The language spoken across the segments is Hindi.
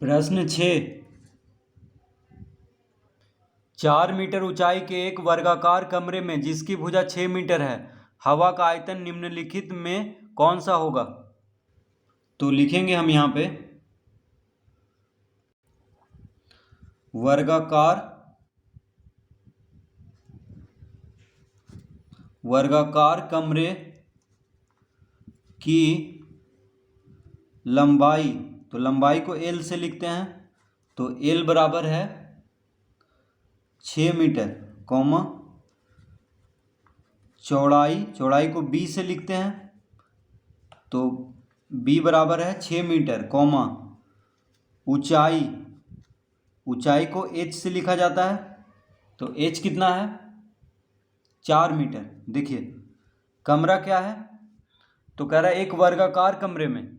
प्रश्न 6। 4 मीटर ऊंचाई के एक वर्गाकार कमरे में जिसकी भुजा 6 मीटर है, हवा का आयतन निम्नलिखित में कौन सा होगा? तो लिखेंगे हम यहाँ पे वर्गाकार कमरे की लंबाई, तो लंबाई को L से लिखते हैं, तो L बराबर है 6 मीटर, कॉमा चौड़ाई को B से लिखते हैं, तो B बराबर है 6 मीटर, कॉमा ऊंचाई को H से लिखा जाता है, तो H कितना है? 4 मीटर। देखिए कमरा क्या है, तो कह रहा है एक वर्गाकार कमरे में,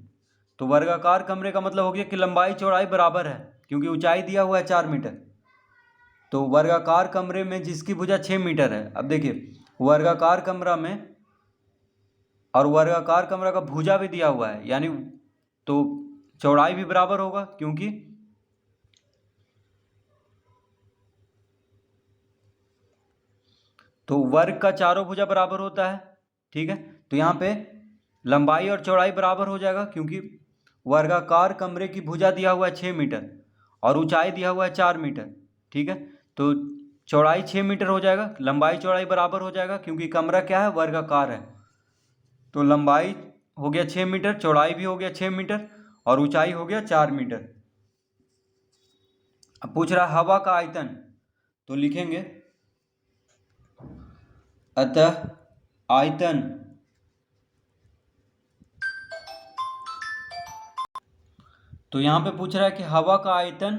तो वर्गाकार कमरे का मतलब हो गया कि लंबाई चौड़ाई बराबर है, क्योंकि ऊंचाई दिया हुआ है 4 मीटर। तो वर्गाकार कमरे में जिसकी भुजा 6 मीटर है, अब देखिए वर्गाकार कमरा में और वर्गाकार कमरा का भुजा भी दिया हुआ है, यानी तो चौड़ाई भी बराबर होगा, क्योंकि तो वर्ग का चारों भुजा बराबर होता है। ठीक है, तो यहाँ पे लंबाई और चौड़ाई बराबर हो जाएगा, क्योंकि वर्गाकार कमरे की भुजा दिया हुआ है 6 मीटर और ऊंचाई दिया हुआ है 4 मीटर। ठीक है, तो चौड़ाई 6 मीटर हो जाएगा, लंबाई चौड़ाई बराबर हो जाएगा, क्योंकि कमरा क्या है? वर्गाकार है। तो लंबाई हो गया 6 मीटर, चौड़ाई भी हो गया 6 मीटर और ऊंचाई हो गया 4 मीटर। अब पूछ रहा है हवा का आयतन, तो लिखेंगे अतः आयतन तो यहां पे पूछ रहा है कि हवा का आयतन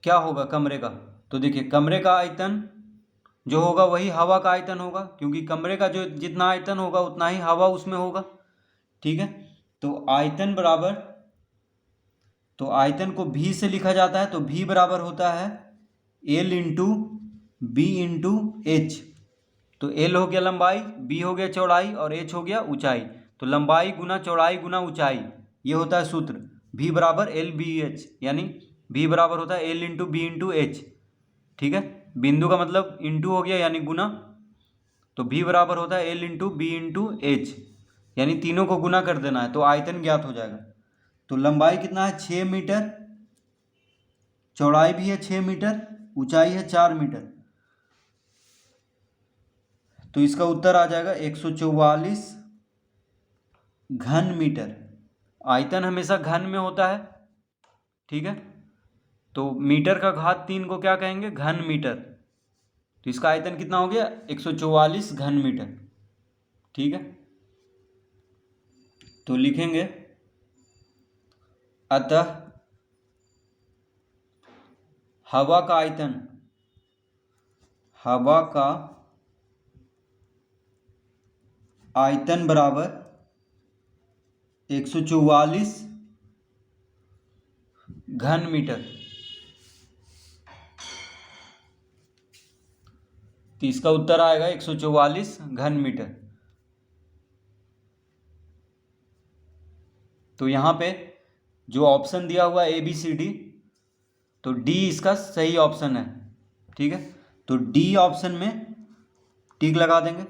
क्या होगा कमरे का। तो देखिए कमरे का आयतन जो होगा वही हवा का आयतन होगा, क्योंकि कमरे का जो जितना आयतन होगा उतना ही हवा उसमें होगा। ठीक है, तो आयतन को V से लिखा जाता है, तो V बराबर होता है L into B into H। तो L हो गया लंबाई, B हो गया चौड़ाई और H हो गया ऊंचाई। तो लंबाई गुना चौड़ाई गुना ऊंचाई, ये होता है सूत्र V बराबर LBH, यानी V बराबर होता है L into B into H। ठीक है, बिंदु का मतलब इंटू हो गया यानी गुना, तो V बराबर होता है L into B into H, यानी तीनों को गुना कर देना है, तो आयतन ज्ञात हो जाएगा। तो लंबाई कितना है? 6 मीटर, चौड़ाई भी है 6 मीटर, ऊंचाई है 4 मीटर, तो इसका उत्तर आ जाएगा 144 घन मीटर। आयतन हमेशा घन में होता है। ठीक है, तो मीटर का घात 3 को क्या कहेंगे? घन मीटर। तो इसका आयतन कितना हो गया? 144 घन मीटर। ठीक है, तो लिखेंगे अतः हवा का आयतन बराबर 144 घन मीटर। तो इसका उत्तर आएगा 144 घन मीटर। तो यहाँ पे जो ऑप्शन दिया हुआ है ABCD, तो D इसका सही ऑप्शन है। ठीक है, तो D ऑप्शन में टिक लगा देंगे,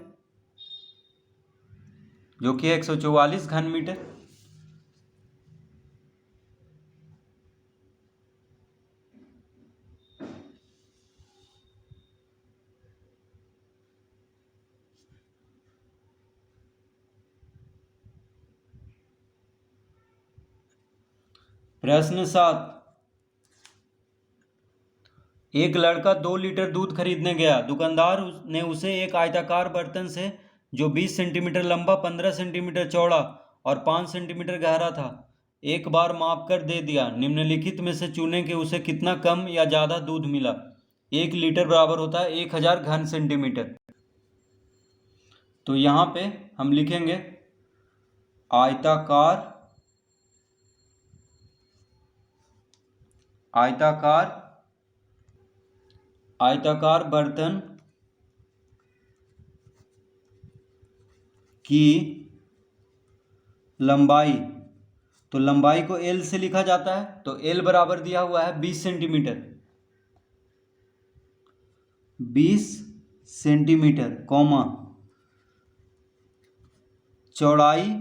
जो कि है 144 घन मीटर। प्रश्न 7। एक लड़का 2 लीटर दूध खरीदने गया। दुकानदार ने उसे एक आयताकार बर्तन से, जो 20 सेंटीमीटर लंबा, 15 सेंटीमीटर चौड़ा और 5 सेंटीमीटर गहरा था, एक बार माप कर दे दिया। निम्नलिखित में से चुनें कि उसे कितना कम या ज़्यादा दूध मिला। 1 लीटर बराबर होता है 1000 घन सेंटीमीटर। तो यहाँ पे हम लिखेंगे आयताकार बर्तन की लंबाई, तो लंबाई को एल से लिखा जाता है, तो एल बराबर दिया हुआ है 20 सेंटीमीटर, 20 सेंटीमीटर कॉमा चौड़ाई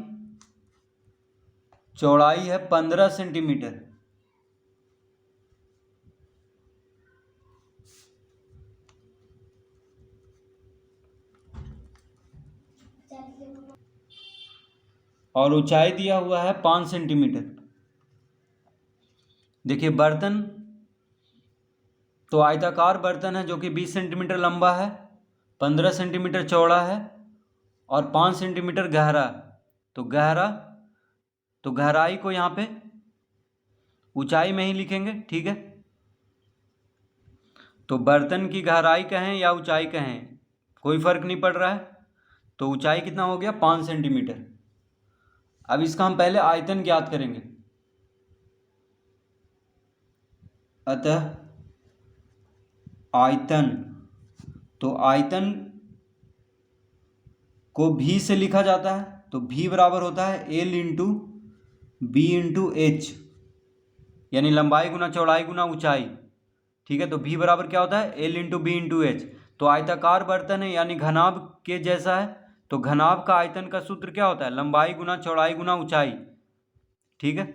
है 15 सेंटीमीटर। और ऊंचाई दिया हुआ है 5 सेंटीमीटर। देखिए बर्तन तो आयताकार बर्तन है जो कि 20 सेंटीमीटर लंबा है, 15 सेंटीमीटर चौड़ा है और 5 सेंटीमीटर गहरा। तो गहराई को यहाँ पे ऊंचाई में ही लिखेंगे, ठीक है। तो बर्तन की गहराई कहें या ऊंचाई कहें कोई फर्क नहीं पड़ रहा है। तो ऊंचाई कितना हो गया 5 सेंटीमीटर। अब इसका हम पहले आयतन ज्ञात करेंगे। अतः आयतन, तो आयतन को भी से लिखा जाता है, तो भी बराबर होता है L into B into H, यानी लंबाई गुना चौड़ाई गुना ऊंचाई, ठीक है। तो भी बराबर क्या होता है L into B into H. तो आयताकार बर्तन है यानी घनाभ के जैसा है, तो घनाभ का आयतन का सूत्र क्या होता है लंबाई गुना चौड़ाई गुना ऊंचाई, ठीक है,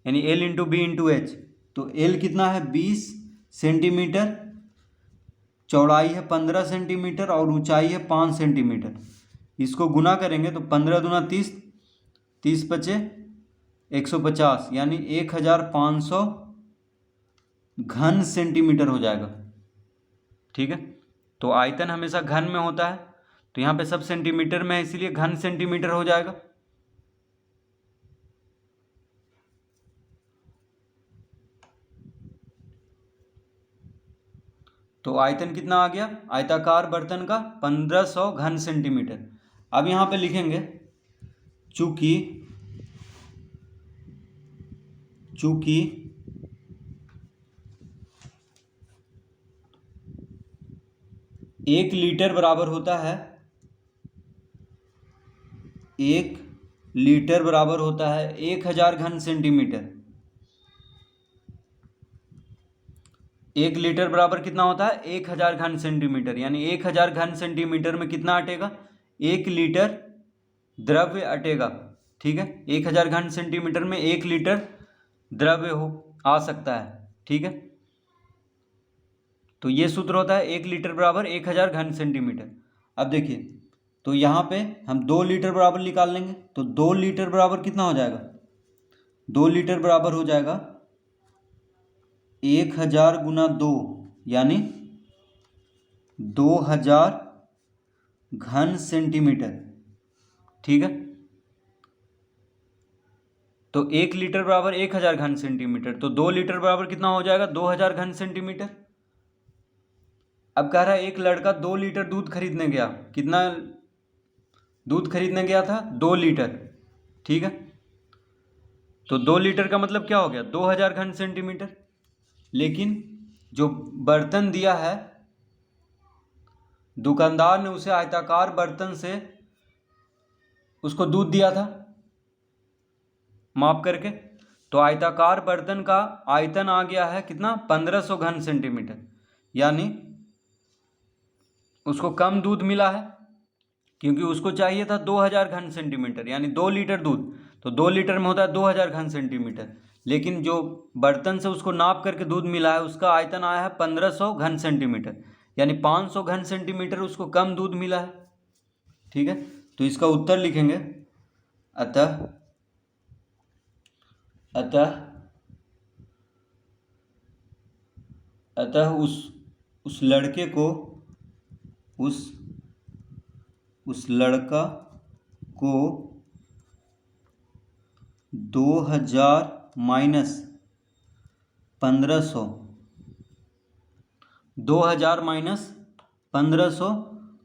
यानी L into B into H. तो एल कितना है 20 सेंटीमीटर, चौड़ाई है 15 सेंटीमीटर और ऊंचाई है 5 सेंटीमीटर। इसको गुना करेंगे तो 15 दूना 30, 30 पचे 150, यानी 1500 घन सेंटीमीटर हो जाएगा, ठीक है। तो आयतन हमेशा घन में होता है, तो यहाँ पे सब सेंटीमीटर में है इसीलिए घन सेंटीमीटर हो जाएगा। तो आयतन कितना आ गया आयताकार बर्तन का 1500 घन सेंटीमीटर। अब यहाँ पे लिखेंगे चूंकि 1 लीटर बराबर होता है 1 लीटर बराबर होता है 1000 घन सेंटीमीटर। 1 लीटर बराबर कितना होता है 1000 घन सेंटीमीटर, यानी 1000 घन सेंटीमीटर में कितना अटेगा 1 लीटर द्रव्य अटेगा, ठीक है। 1000 घन सेंटीमीटर में 1 लीटर द्रव्य आ सकता है, ठीक है। तो ये सूत्र होता है 1 लीटर बराबर 1000 घन सेंटीमीटर। अब देखिए तो यहाँ पे हम 2 लीटर बराबर निकाल लेंगे, तो 2 लीटर बराबर कितना हो जाएगा 2 लीटर बराबर हो जाएगा 1000 गुना 2, यानी 2000 घन सेंटीमीटर, ठीक है। तो 1 लीटर बराबर 1000 घन सेंटीमीटर, तो 2 लीटर बराबर कितना हो जाएगा 2000 घन सेंटीमीटर। अब कह रहा है एक लड़का 2 लीटर दूध खरीदने गया, कितना दूध खरीदने गया था 2 लीटर, ठीक है। तो 2 लीटर का मतलब क्या हो गया 2000 घन सेंटीमीटर। लेकिन जो बर्तन दिया है दुकानदार ने उसे आयताकार बर्तन से उसको दूध दिया था माप करके, तो आयताकार बर्तन का आयतन आ गया है कितना 1500 घन सेंटीमीटर, यानी उसको कम दूध मिला है क्योंकि उसको चाहिए था 2000 घन सेंटीमीटर, यानी 2 लीटर दूध, तो 2 लीटर में होता है 2000 घन सेंटीमीटर। लेकिन जो बर्तन से उसको नाप करके दूध मिला है उसका आयतन आया है 1500 घन सेंटीमीटर, यानी 500 घन सेंटीमीटर उसको कम दूध मिला है, ठीक है। तो इसका उत्तर लिखेंगे अतः अतः उस लड़के को उस लड़का को 2000 माइनस 1500 2000 माइनस 1500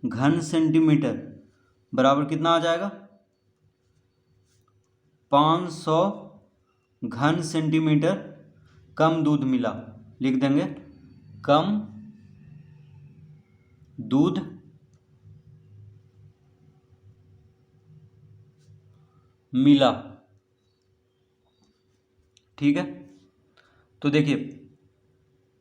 घन सेंटीमीटर बराबर कितना आ जाएगा 500 घन सेंटीमीटर कम दूध मिला, लिख देंगे कम दूध मिला। ठीक है। तो देखिए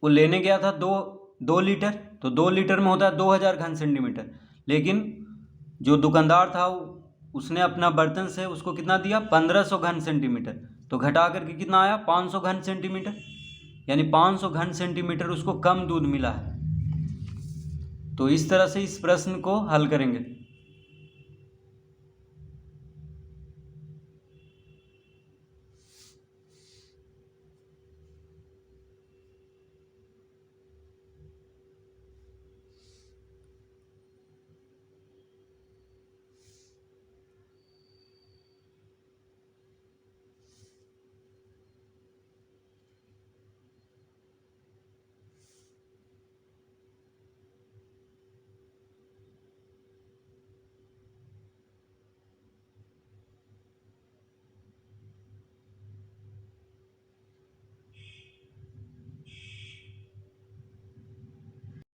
वो लेने गया था 2 लीटर, तो 2 लीटर में होता है 2000 घन सेंटीमीटर, लेकिन जो दुकानदार था उसने अपना बर्तन से उसको कितना दिया 1500 घन सेंटीमीटर, तो घटा करके कितना आया 500 घन सेंटीमीटर, यानी 500 घन सेंटीमीटर उसको कम दूध मिला है। तो इस तरह से इस प्रश्न को हल करेंगे।